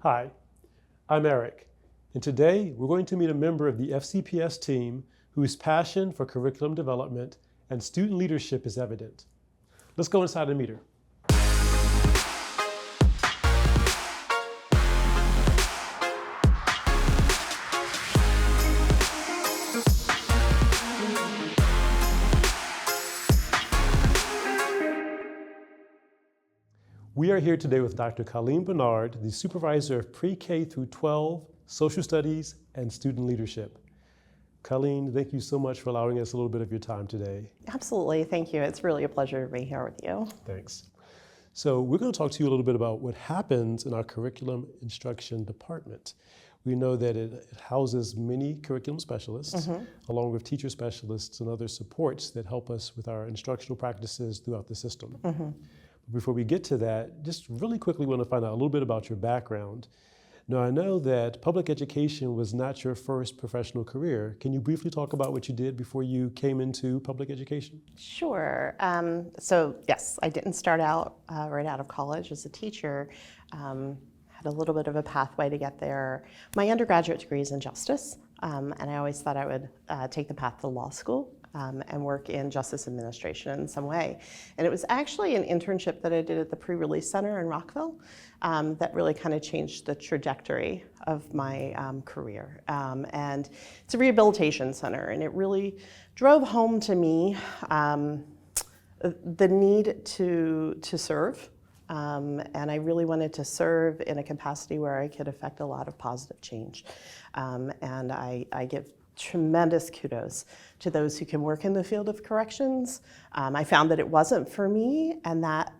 Hi, I'm Eric, and today we're going to meet a member of the FCPS team whose passion for curriculum development and student leadership is evident. Let's go inside and meet her. We are here today with Dr. Colleen Bernard, the Supervisor of Pre-K through 12, Social Studies, and Student Leadership. Colleen, thank you so much for allowing us a little bit of your time today. Absolutely, thank you. It's really a pleasure to be here with you. Thanks. So we're going to talk to you a little bit about what happens in our curriculum instruction department. We know that it houses many curriculum specialists, along with teacher specialists and other supports that help us with our instructional practices throughout the system. Before we get to that, just really quickly want to find out a little bit about your background. Now, I know that public education was not your first professional career. Can you briefly talk about what you did before you came into public education? Sure. So yes, I didn't start out right out of college as a teacher. Had a little bit of a pathway to get there. My undergraduate degree is in justice, and I always thought I would take the path to law school. And work in justice administration in some way. And it was actually an internship that I did at the Pre-Release Center in Rockville that really kind of changed the trajectory of my career. And it's a rehabilitation center, and it really drove home to me the need to serve. And I really wanted to serve in a capacity where I could affect a lot of positive change. And I give tremendous kudos to those who can work in the field of corrections. I found that it wasn't for me, and that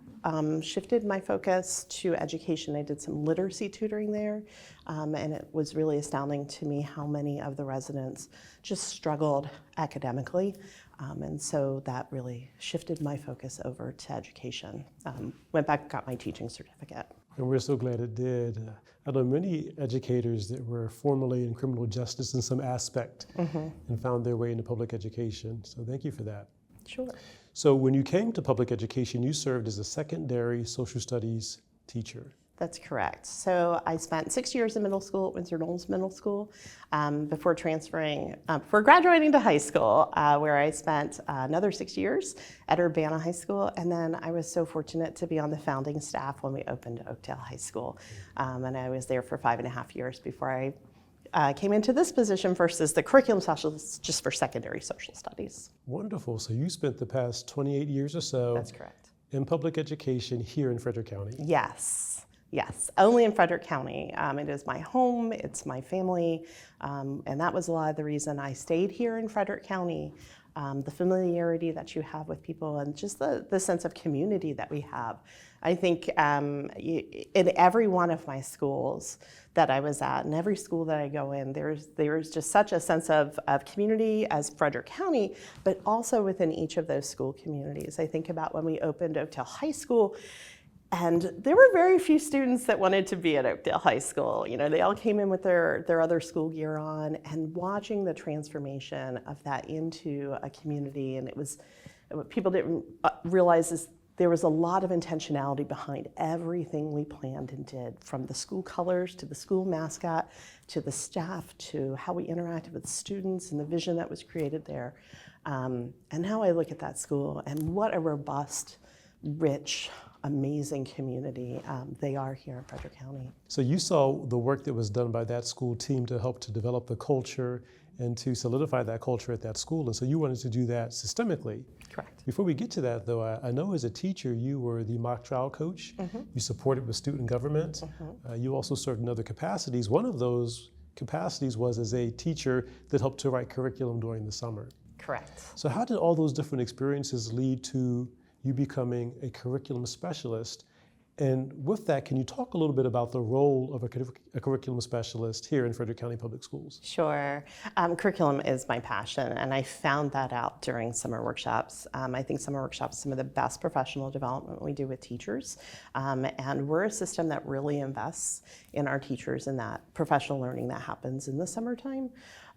shifted my focus to education. I did some literacy tutoring there, and it was really astounding to me how many of the residents just struggled academically. And so that really shifted my focus over to education. Went back and got my teaching certificate. And we're so glad it did. I know many educators that were formerly in criminal justice in some aspect and found their way into public education. So thank you for that. Sure. So when you came to public education, you served as a secondary social studies teacher. That's correct. So I spent 6 years in middle school at Windsor Knowles Middle School before graduating to high school, where I spent another 6 years at Urbana High School. And then I was so fortunate to be on the founding staff when we opened Oakdale High School. And I was there for 5.5 years before I came into this position first as the curriculum specialist just for secondary social studies. Wonderful. So you spent the past 28 years or so. That's correct. In public education here in Frederick County. Yes, only in Frederick County. It is my home, it's my family, and that was a lot of the reason I stayed here in Frederick County. The familiarity that you have with people and just the sense of community that we have. I think in every one of my schools that I was at, and every school that I go in, there's just such a sense of community as Frederick County, but also within each of those school communities. I think about when we opened Oakdale High School, and there were very few students that wanted to be at Oakdale High School. You know, they all came in with their other school gear on, and watching the transformation of that into a community. And it was, what people didn't realize is there was a lot of intentionality behind everything we planned and did, from the school colors to the school mascot, to the staff, to how we interacted with students and the vision that was created there. And now I look at that school and what a robust, rich, amazing community they are here in Frederick County. So you saw the work that was done by that school team to help to develop the culture and to solidify that culture at that school, and so you wanted to do that systemically. Correct. Before we get to that though, I know as a teacher you were the mock trial coach, you supported with student government, you also served in other capacities. One of those capacities was as a teacher that helped to write curriculum during the summer. Correct. So how did all those different experiences lead to you becoming a curriculum specialist? And with that, can you talk a little bit about the role of a curriculum specialist here in Frederick County Public Schools? Sure. Curriculum is my passion, and I found that out during summer workshops. I think summer workshops are some of the best professional development we do with teachers, and we're a system that really invests in our teachers and that professional learning that happens in the summertime.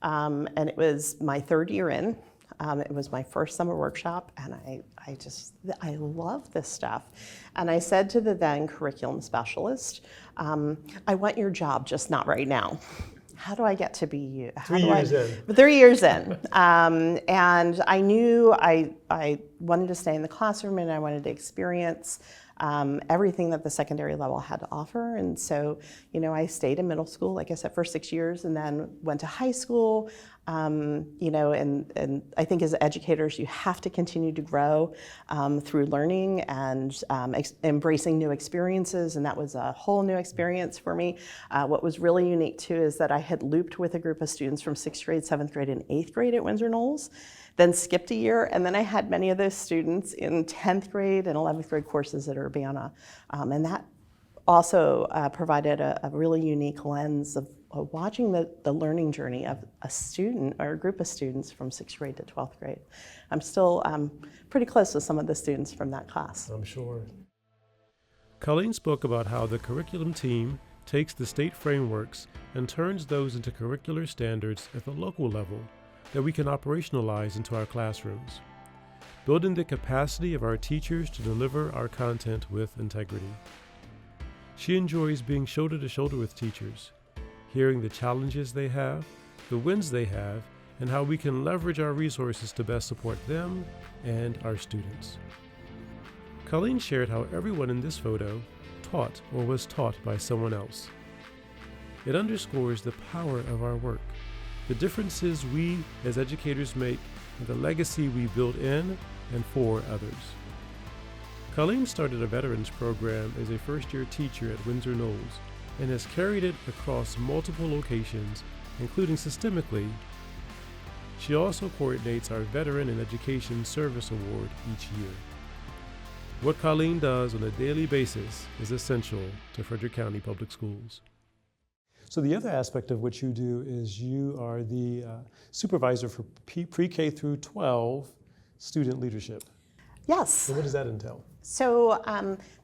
And it was my third year in. It was my first summer workshop, and I love this stuff. And I said to the then curriculum specialist, I want your job, just not right now. How do I get to be you? 3 years in. 3 years in. And I knew I wanted to stay in the classroom and I wanted to experience everything that the secondary level had to offer. And so, I stayed in middle school, like I said, for 6 years, and then went to high school. And I think as educators, you have to continue to grow through learning and embracing new experiences, and that was a whole new experience for me. What was really unique too is that I had looped with a group of students from 6th grade, 7th grade, and 8th grade at Windsor Knowles, then skipped a year, and then I had many of those students in 10th grade and 11th grade courses at Urbana, and that also provided a really unique lens of watching the learning journey of a student or a group of students from 6th grade to 12th grade. I'm still pretty close with some of the students from that class. I'm sure. Colleen spoke about how the curriculum team takes the state frameworks and turns those into curricular standards at the local level that we can operationalize into our classrooms, building the capacity of our teachers to deliver our content with integrity. She enjoys being shoulder to shoulder with teachers, hearing the challenges they have, the wins they have, and how we can leverage our resources to best support them and our students. Colleen shared how everyone in this photo taught or was taught by someone else. It underscores the power of our work, the differences we as educators make, and the legacy we build in and for others. Colleen started a veterans program as a first-year teacher at Windsor Knowles and has carried it across multiple locations, including systemically. She also coordinates our Veteran in Education Service Award each year. What Colleen does on a daily basis is essential to Frederick County Public Schools. So the other aspect of what you do is you are the supervisor for pre-K through 12 student leadership. Yes. So what does that entail? So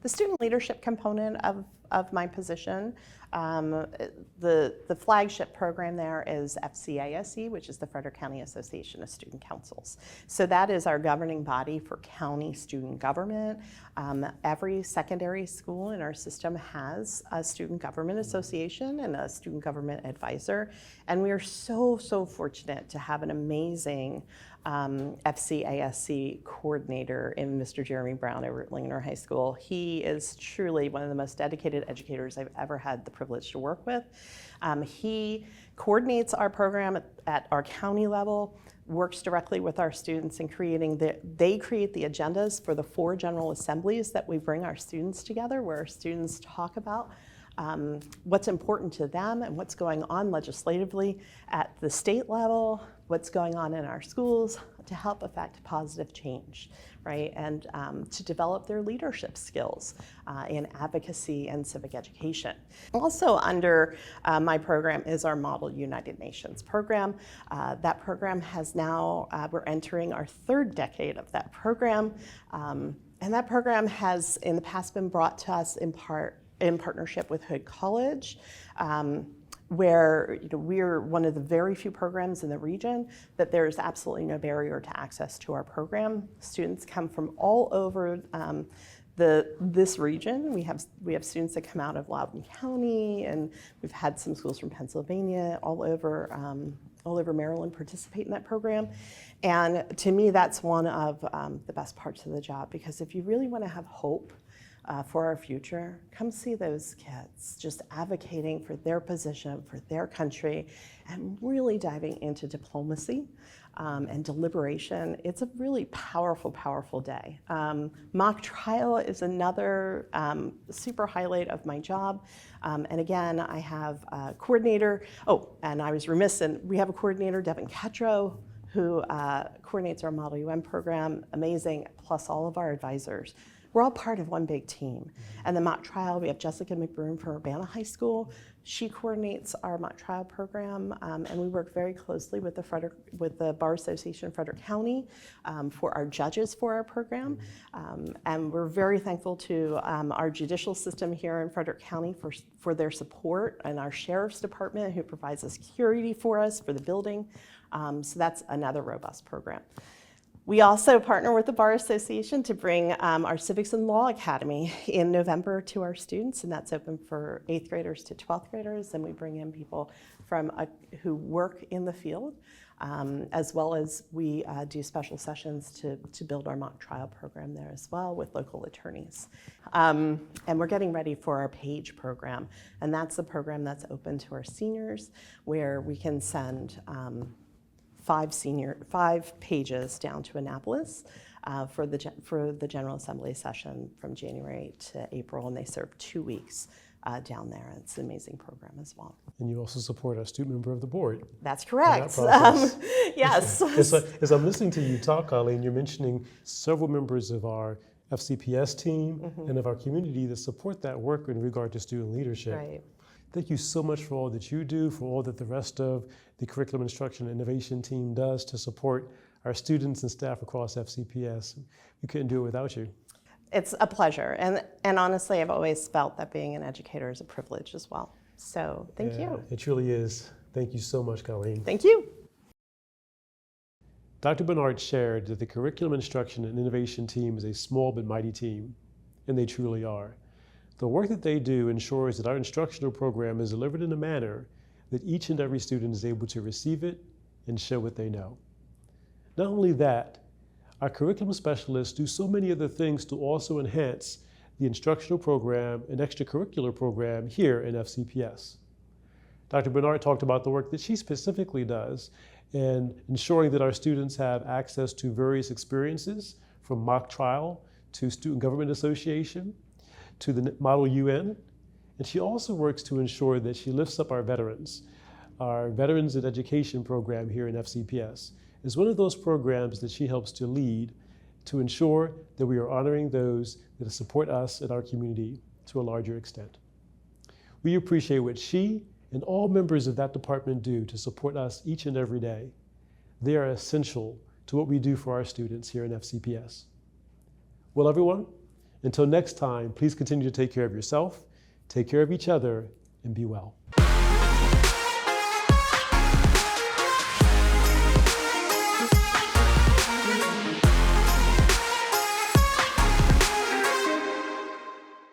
the student leadership component of my position, the flagship program there is FCASE, which is the Frederick County Association of Student Councils. So that is our governing body for county student government. Every secondary school in our system has a student government association and a student government advisor. And we are so fortunate to have an amazing FCASC coordinator in Mr. Jeremy Brown over at Linganore High School. He is truly one of the most dedicated educators I've ever had the privilege to work with. He coordinates our program at our county level, works directly with our students in creating they create the agendas for the 4 general assemblies that we bring our students together, where our students talk about what's important to them and what's going on legislatively at the state level, what's going on in our schools to help affect positive change, right? And to develop their leadership skills in advocacy and civic education. Also under my program is our Model United Nations program. That program has now, we're entering our 3rd decade of that program. And that program has in the past been brought to us in partnership with Hood College, where we're one of the very few programs in the region that there's absolutely no barrier to access to our program. Students come from all over this region. We have students that come out of Loudoun County, and we've had some schools from Pennsylvania, all over Maryland participate in that program. And to me, that's one of the best parts of the job, because if you really want to have hope for our future, come see those kids just advocating for their position, for their country, and really diving into diplomacy and deliberation. It's a really powerful day. Mock trial is another super highlight of my job. And again, I have a coordinator. Oh, and I was remiss, and we have a coordinator, Devin Ketro, who coordinates our Model UN program, amazing, plus all of our advisors. We're all part of one big team. And the mock trial, we have Jessica McBroom from Urbana High School. She coordinates our mock trial program, and we work very closely with the Bar Association of Frederick County for our judges for our program. And we're very thankful to our judicial system here in Frederick County for their support, and our sheriff's department, who provides the security for us for the building. So that's another robust program. We also partner with the Bar Association to bring our Civics and Law Academy in November to our students, and that's open for 8th graders to 12th graders, and we bring in people from who work in the field, as well as we do special sessions to build our mock trial program there as well with local attorneys. And we're getting ready for our PAGE program, and that's the program that's open to our seniors where we can send 5 pages down to Annapolis for the General Assembly session from January to April, and they serve 2 weeks down there. It's an amazing program as well. And you also support our student member of the board. That's correct. Yes. As I'm listening to you talk, Colleen, you're mentioning several members of our FCPS team and of our community that support that work in regard to student leadership. Right. Thank you so much for all that you do, for all that the rest of the Curriculum Instruction and Innovation team does to support our students and staff across FCPS. We couldn't do it without you. It's a pleasure. And honestly, I've always felt that being an educator is a privilege as well. So thank you. It truly is. Thank you so much, Colleen. Thank you. Dr. Bernard shared that the Curriculum Instruction and Innovation team is a small but mighty team, and they truly are. The work that they do ensures that our instructional program is delivered in a manner that each and every student is able to receive it and show what they know. Not only that, our curriculum specialists do so many other things to also enhance the instructional program and extracurricular program here in FCPS. Dr. Bernard talked about the work that she specifically does in ensuring that our students have access to various experiences, from mock trial to Student Government Association, to the Model UN, and she also works to ensure that she lifts up our Veterans in Education program here in FCPS is one of those programs that she helps to lead to ensure that we are honoring those that support us in our community to a larger extent. We appreciate what she and all members of that department do to support us each and every day. They are essential to what we do for our students here in FCPS. Well, everyone, until next time, please continue to take care of yourself, take care of each other, and be well.